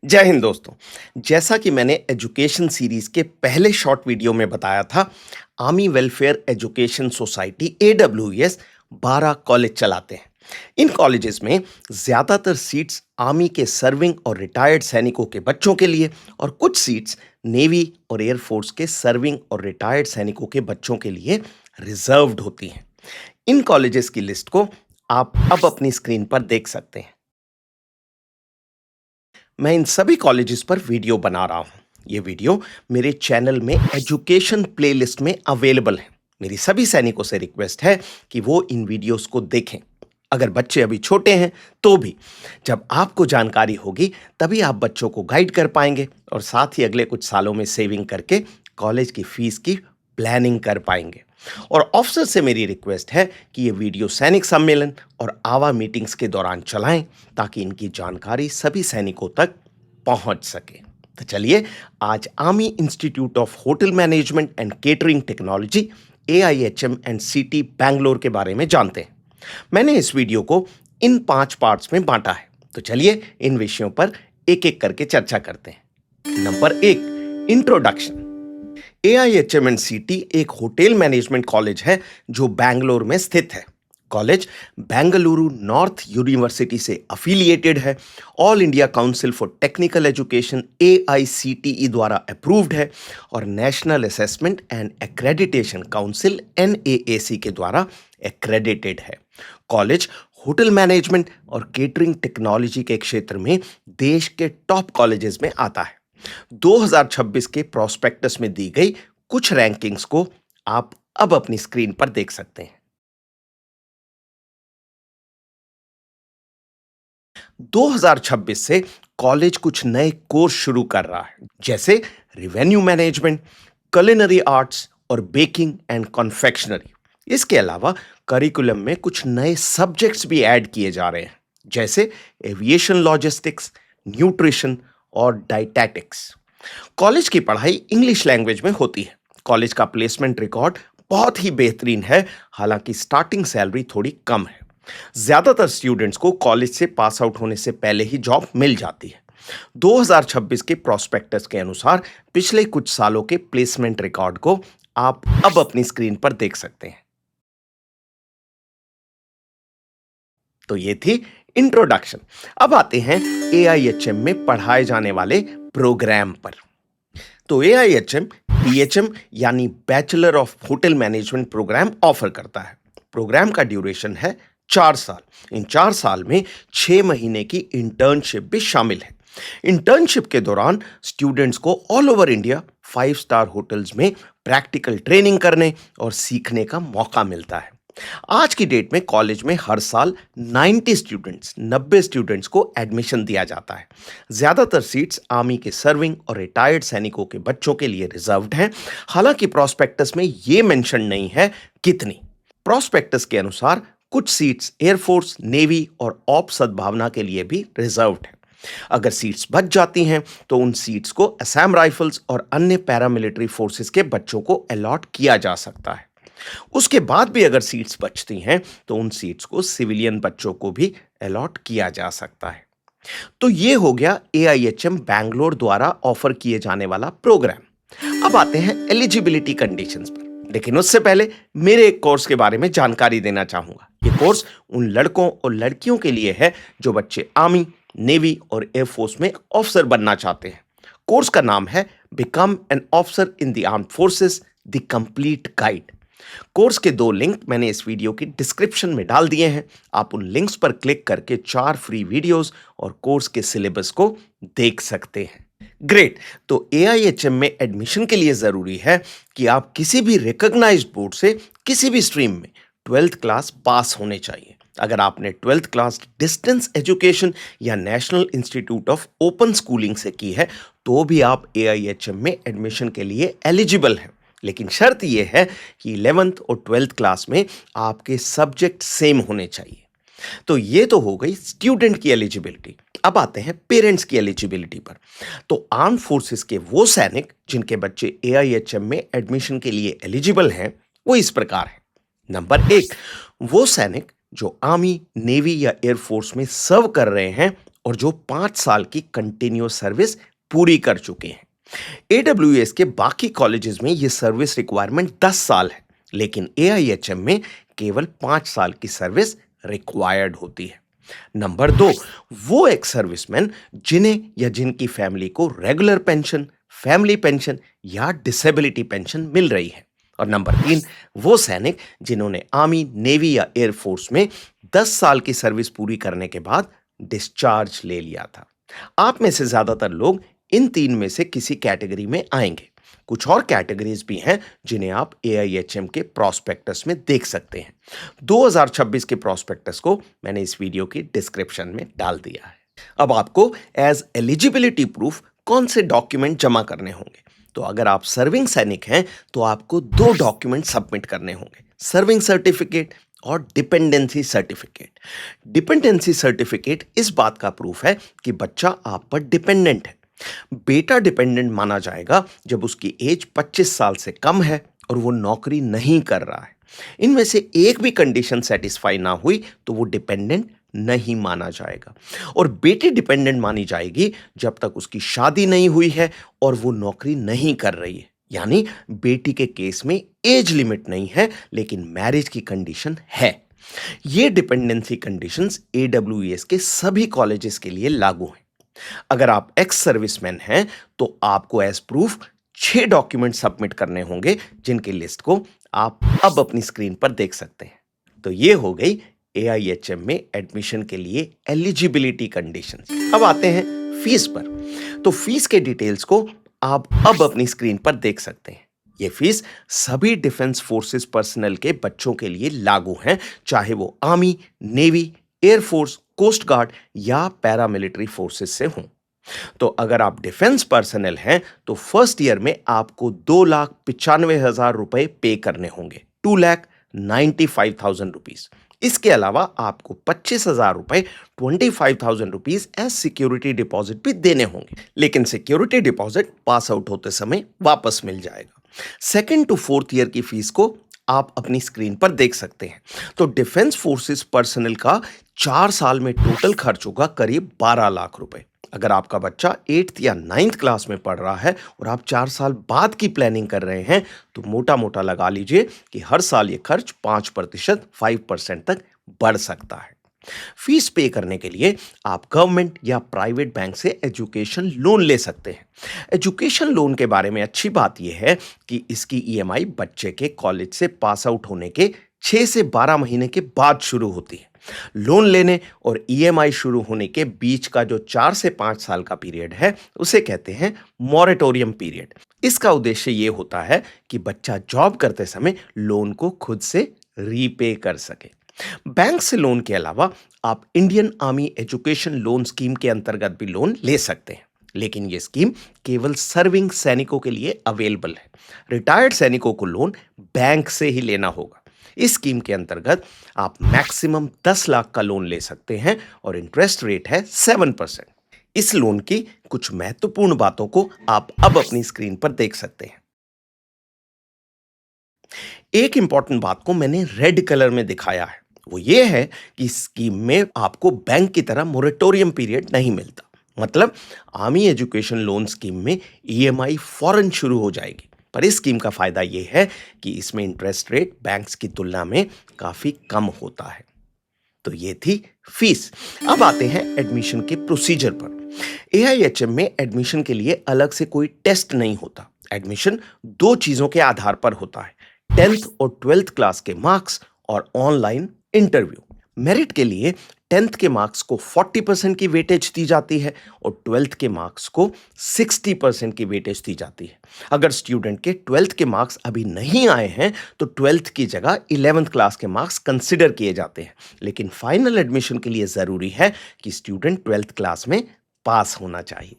जय हिंद दोस्तों। जैसा कि मैंने एजुकेशन सीरीज के पहले शॉर्ट वीडियो में बताया था, army welfare education society AWES 12 college चलाते हैं। इन कॉलेजेस में ज़्यादातर सीट्स आर्मी के सर्विंग और रिटायर्ड सैनिकों के बच्चों के लिए और कुछ सीट्स नेवी और एयरफोर्स के सर्विंग और रिटायर्ड सैनिकों के बच्चों के लिए रिजर्व्ड होती हैं। इन कॉलेजेस की लिस्ट को आप अब अपनी स्क्रीन पर देख सकते हैं। मैं इन सभी कॉलेजेस पर वीडियो बना रहा हूं। ये वीडियो मेरे चैनल में एजुकेशन प्लेलिस्ट में अवेलेबल है। मेरी सभी सैनिकों से रिक्वेस्ट है कि वो इन वीडियोस को देखें। अगर बच्चे अभी छोटे हैं तो भी जब आपको जानकारी होगी तभी आप बच्चों को गाइड कर पाएंगे और साथ ही अगले कुछ सालों में सेविंग करके कॉलेज की फीस की प्लानिंग कर पाएंगे। और ऑफिसर से मेरी रिक्वेस्ट है कि ये वीडियो सैनिक सम्मेलन और आवा मीटिंग्स के दौरान चलाएं ताकि इनकी जानकारी सभी सैनिकों तक पहुंच सके। तो चलिए आज army institute of hotel management and catering technology AIHM&CT Bangalore के बारे में जानते हैं। मैंने इस वीडियो को इन 5 पार्ट्स में बांटा है। तो चलिए इन विषयों पर एक एक करके चर्चा करते हैं। Number 1, introduction. AIHM&CT एक होटल मैनेजमेंट कॉलेज है जो बैंगलोर में स्थित है। कॉलेज बेंगलुरु नॉर्थ यूनिवर्सिटी से अफिलिएटेड है, all India council for technical education AICTE द्वारा अप्रूव्ड है और national assessment and accreditation council NAAC के द्वारा एक्रेडिटेड है। कॉलेज होटल मैनेजमेंट और केटरिंग टेक्नोलॉजी के क्षेत्र में देश के टॉप कॉलेजेस में आता है। 2026 के प्रोस्पेक्टस में दी गई कुछ रैंकिंग्स को आप अब अपनी स्क्रीन पर देख सकते हैं। 2026 से कॉलेज कुछ नए कोर्स शुरू कर रहा है, जैसे रिवेन्यू मैनेजमेंट, कुलिनरी आर्ट्स और बेकिंग एंड कॉन्फेक्शनरी। इसके अलावा करिकुलम में कुछ नए सब्जेक्ट्स भी ऐड किए जा रहे हैं, जैसे एविएशन लॉजिस्टिक्स, न्यूट्रिशन और डाइटेटिक्स। कॉलेज की पढ़ाई इंग्लिश लैंग्वेज में होती है। कॉलेज का प्लेसमेंट रिकॉर्ड बहुत ही बेहतरीन है, हालांकि स्टार्टिंग सैलरी थोड़ी कम है। ज्यादातर स्टूडेंट्स को कॉलेज से पास आउट होने से पहले ही जॉब मिल जाती है। 2026 के प्रोस्पेक्टस के अनुसार पिछले कुछ सालों के प्लेसमेंट रिकॉर्ड को आप अब अपनी स्क्रीन पर देख सकते हैं। तो ये थी इंट्रोडक्शन। अब आते हैं AIHM में पढ़ाए जाने वाले प्रोग्राम पर। तो AIHM BHM यानी bachelor of hotel management programme offer करता है। प्रोग्राम का ड्यूरेशन है 4 साल। इन 4 साल में 6 महीने की इंटर्नशिप भी शामिल है। इंटर्नशिप के दौरान स्टूडेंट्स को all over India 5 star hotels में प्रैक्टिकल ट्रेनिंग करने और सीखने का मौका मिलता है। आज की डेट में कॉलेज में हर साल 90 स्टूडेंट्स को एडमिशन दिया जाता है। ज्यादातर सीट्स आर्मी के सर्विंग और रिटायर्ड सैनिकों के बच्चों के लिए रिजर्व्ड हैं। हालांकि प्रोस्पेक्टस में यह मेंशन नहीं है कितनी। प्रोस्पेक्टस के अनुसार कुछ सीट्स एयरफोर्स, नेवी और ऑप सद्भावना के लिए भी रिजर्व्ड है। अगर सीट्स बच जाती हैं तो उन सीट्स को असम राइफल्स और अन्य पैरामिलिट्री फोर्सेस के बच्चों को अलॉट किया जा सकता है। उसके बाद भी अगर सीट्स बचती हैं तो उन सीट्स को सिविलियन बच्चों को भी अलॉट किया जा सकता है। तो ये हो गया AIHM बैंगलोर द्वारा ऑफर किए जाने वाला प्रोग्राम। अब आते हैं एलिजिबिलिटी कंडीशंस पर, लेकिन उससे पहले मेरे एक कोर्स के बारे में जानकारी देना चाहूंगा। ये कोर्स उन लड़कों और लड़कियों के लिए है जो बच्चे आर्मी, नेवी और एयरफोर्स में ऑफिसर बनना चाहते हैं। कोर्स का नाम है become an officer in the armed forces, the complete guide. Course के 2 लिंक मैंने इस वीडियो की डिस्क्रिप्शन में डाल दिए हैं। आप उन लिंक्स पर क्लिक करके 4 फ्री वीडियोस और कोर्स के सिलेबस को देख सकते हैं। ग्रेट। तो AIHM में एडमिशन के लिए जरूरी है कि आप किसी भी रिकॉग्नाइज्ड बोर्ड से किसी भी स्ट्रीम में 12th क्लास पास होने चाहिए। अगर आपने 12th क्लास डिस्टेंस एजुकेशन या national institute of open schooling से की है तो भी आप AIHM में एडमिशन के लिए एलिजिबल हैं। लेकिन शर्त यह है कि 11th और 12th क्लास में आपके सब्जेक्ट सेम होने चाहिए। तो ये तो हो गई स्टूडेंट की एलिजिबिलिटी। अब आते हैं पेरेंट्स की एलिजिबिलिटी पर। तो आर्म फोर्सेस के वो सैनिक जिनके बच्चे AIHM में एडमिशन के लिए एलिजिबल हैं वो इस प्रकार है। नंबर 1, वो सैनिक जो आर्मी, नेवी या एयरफोर्स में सर्व कर रहे हैं और जो 5 साल की कंटिन्यूअस सर्विस पूरी कर चुके हैं। एडब्ल्यूएस के बाकी कॉलेजेस में ये सर्विस रिक्वायरमेंट 10 साल है, लेकिन एआईएचएम में केवल 5 साल की सर्विस रिक्वायर्ड होती है। नंबर 2, वो एक्स सर्विसमैन जिन्हें या जिनकी फैमिली को रेगुलर पेंशन, फैमिली पेंशन या डिसेबिलिटी पेंशन मिल रही है। और नंबर 3, वो सैनिक जिन्होंने आर्मी, नेवी या एयरफोर्स में 10 साल की सर्विस पूरी करने के बाद डिस्चार्ज ले लिया था। आप में से ज्यादातर लोग इन 3 में से किसी कैटेगरी में आएंगे। कुछ और कैटेगरीज भी हैं जिन्हें आप एआईएचएम के प्रोस्पेक्टस में देख सकते हैं। 2026 के प्रोस्पेक्टस को मैंने इस वीडियो की डिस्क्रिप्शन में डाल दिया है। अब आपको एज एलिजिबिलिटी प्रूफ कौन से डॉक्यूमेंट जमा करने होंगे? तो अगर आप सर्विंग सैनिक हैं तो आपको 2 डॉक्यूमेंट सबमिट करने होंगे, सर्विंग सर्टिफिकेट और डिपेंडेंसी सर्टिफिकेट। डिपेंडेंसी सर्टिफिकेट इस बात का प्रूफ है कि बच्चा आप पर डिपेंडेंट है। बेटा डिपेंडेंट माना जाएगा जब उसकी एज 25 साल से कम है और वो नौकरी नहीं कर रहा है। इनमें से एक भी कंडीशन सेटिस्फाई ना हुई तो वो डिपेंडेंट नहीं माना जाएगा। और बेटी डिपेंडेंट मानी जाएगी जब तक उसकी शादी नहीं हुई है और वो नौकरी नहीं कर रही है। यानी बेटी के केस में एज लिमिट नहीं है लेकिन मैरिज की कंडीशन है। ये डिपेंडेंसी कंडीशंस एडब्ल्यूएस के सभी कॉलेजेस के लिए लागू हैं। अगर आप एक्स सर्विसमैन हैं तो आपको एज प्रूफ 6 डॉक्यूमेंट सबमिट करने होंगे जिनकी लिस्ट को आप अब अपनी स्क्रीन पर देख सकते हैं। तो ये हो गई एआईएचएम में एडमिशन के लिए एलिजिबिलिटी कंडीशंस। अब आते हैं फीस पर। तो फीस के डिटेल्स को आप अब अपनी स्क्रीन पर देख सकते हैं। ये फीस सभी डिफेंस फोर्सेस पर्सनल के बच्चों के लिए लागू है, चाहे वो army, navy, air force, coast guard या पैरामिलिट्री फोर्सेस से हों। तो अगर आप डिफेंस पर्सनल हैं तो फर्स्ट ईयर में आपको 2,95,000 रुपए पे करने होंगे, 2,95,000 रुपीज। इसके अलावा आपको 25,000 रुपए, 25,000 रुपीज एज सिक्योरिटी डिपॉजिट भी देने होंगे, लेकिन सिक्योरिटी डिपॉजिट पास आउट होते समय वापस मिल जाएगा। सेकेंड टू फोर्थ ईयर की फीस को आप अपनी स्क्रीन पर देख सकते हैं। तो डिफेंस फोर्सेस पर्सनल का 4 साल में टोटल खर्च होगा करीब 12 लाख रुपए। अगर आपका बच्चा 8th या 9th क्लास में पढ़ रहा है और आप 4 साल बाद की प्लानिंग कर रहे हैं तो मोटा मोटा लगा लीजिए कि हर साल ये खर्च 5%, 5% तक बढ़ सकता है। फीस पे करने के लिए आप गवर्नमेंट या प्राइवेट बैंक से एजुकेशन लोन ले सकते हैं। एजुकेशन लोन के बारे में अच्छी बात यह है कि इसकी ईएमआई बच्चे के कॉलेज से पास आउट होने के 6 से 12 महीने के बाद शुरू होती है। लोन लेने और ईएमआई शुरू होने के बीच का जो 4 से 5 साल का पीरियड है उसे कहते हैं मॉरेटोरियम पीरियड। इसका उद्देश्य यह होता है कि बच्चा जॉब करते समय लोन को खुद से रीपे कर सके। बैंक से लोन के अलावा आप Indian army education loan scheme के अंतर्गत भी लोन ले सकते हैं, लेकिन यह स्कीम केवल सर्विंग सैनिकों के लिए अवेलेबल है। रिटायर्ड सैनिकों को लोन बैंक से ही लेना होगा। इस स्कीम के अंतर्गत आप मैक्सिमम 10 लाख का लोन ले सकते हैं और इंटरेस्ट रेट है 7%। इस लोन की कुछ महत्वपूर्ण बातों को आप अब अपनी स्क्रीन पर देख सकते हैं। एक इंपॉर्टेंट बात को मैंने रेड कलर में दिखाया है, वो ये है कि स्कीम में आपको बैंक की तरह मोरेटोरियम पीरियड नहीं मिलता। मतलब आर्मी एजुकेशन लोन स्कीम में ईएमआई फौरन शुरू हो जाएगी, पर इस स्कीम का फायदा यह है कि इसमें इंटरेस्ट रेट बैंक्स की तुलना में काफी कम होता है। तो ये थी फीस। अब आते हैं एडमिशन के प्रोसीजर पर। एआईएचएम में एडमिशन के लिए अलग से कोई टेस्ट नहीं होता। एडमिशन 2 चीजों के आधार पर होता है, 10th और 12th क्लास के मार्क्स और ऑनलाइन इंटरव्यू। मेरिट के लिए 10th के मार्क्स को 40% की वेटेज दी जाती है और 12th के मार्क्स को 60% की वेटेज दी जाती है। अगर स्टूडेंट के 12th के मार्क्स अभी नहीं आए हैं तो 12th की जगह 11th क्लास के मार्क्स कंसिडर किए जाते हैं, लेकिन फाइनल एडमिशन के लिए जरूरी है कि स्टूडेंट 12th क्लास में पास होना चाहिए।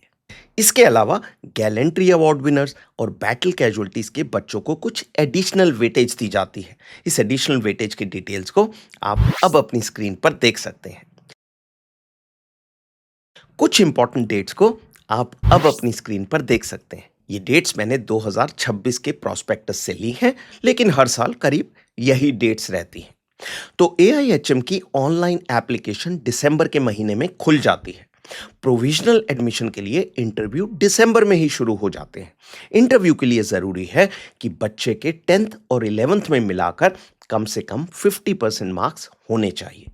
इसके अलावा गैलेंट्री अवार्ड विनर्स और बैटल कैजुअल्टीज के बच्चों को कुछ एडिशनल वेटेज दी जाती है। इस एडिशनल वेटेज की डिटेल्स को आप अब अपनी स्क्रीन पर देख सकते हैं। कुछ इंपॉर्टेंट डेट्स को आप अब अपनी स्क्रीन पर देख सकते हैं। ये डेट्स मैंने 2026 के प्रोस्पेक्टस से ली हैं, लेकिन हर साल करीब यही डेट्स रहती हैं। तो एआईएचएम की ऑनलाइन एप्लीकेशन दिसंबर के महीने में खुल जाती है। प्रोविजनल एडमिशन के लिए इंटरव्यू दिसंबर में ही शुरू हो जाते हैं। इंटरव्यू के लिए जरूरी है कि बच्चे के 10th और 11th में मिलाकर कम से कम 50% मार्क्स होने चाहिए।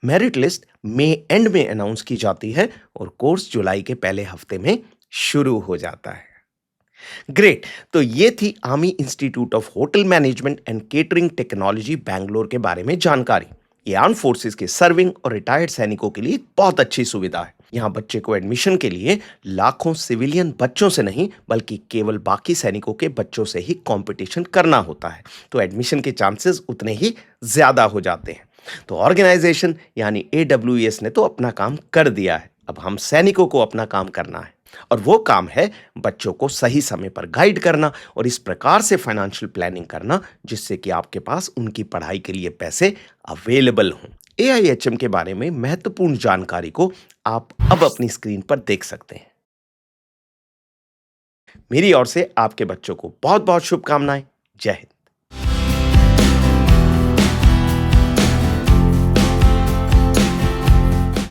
मेरिट लिस्ट मई एंड में अनाउंस की जाती है और कोर्स जुलाई के पहले हफ्ते में शुरू हो जाता है। ग्रेट। तो ये थी army institute of hotel management and catering technology Bangalore के बारे में जानकारी। ये आर्म फोर्सेस के सर्विंग और रिटायर्ड सैनिकों के लिए एक बहुत अच्छी सुविधा है। यहाँ बच्चे को एडमिशन के लिए लाखों सिविलियन बच्चों से नहीं बल्कि केवल बाकी सैनिकों के बच्चों से ही कंपटीशन करना होता है, तो एडमिशन के चांसेस उतने ही ज्यादा हो जाते हैं। तो ऑर्गेनाइजेशन यानी एडब्ल्यूएस ने तो अपना काम कर दिया है, अब हम सैनिकों को अपना काम करना है। और वो काम है बच्चों को सही समय पर गाइड करना और इस प्रकार से फाइनेंशियल प्लानिंग करना जिससे कि आपके पास उनकी पढ़ाई के लिए पैसे अवेलेबल हों। एआईएचएम के बारे में महत्वपूर्ण जानकारी को आप अब अपनी स्क्रीन पर देख सकते हैं। मेरी ओर से आपके बच्चों को बहुत बहुत शुभकामनाएं। जय हिंद।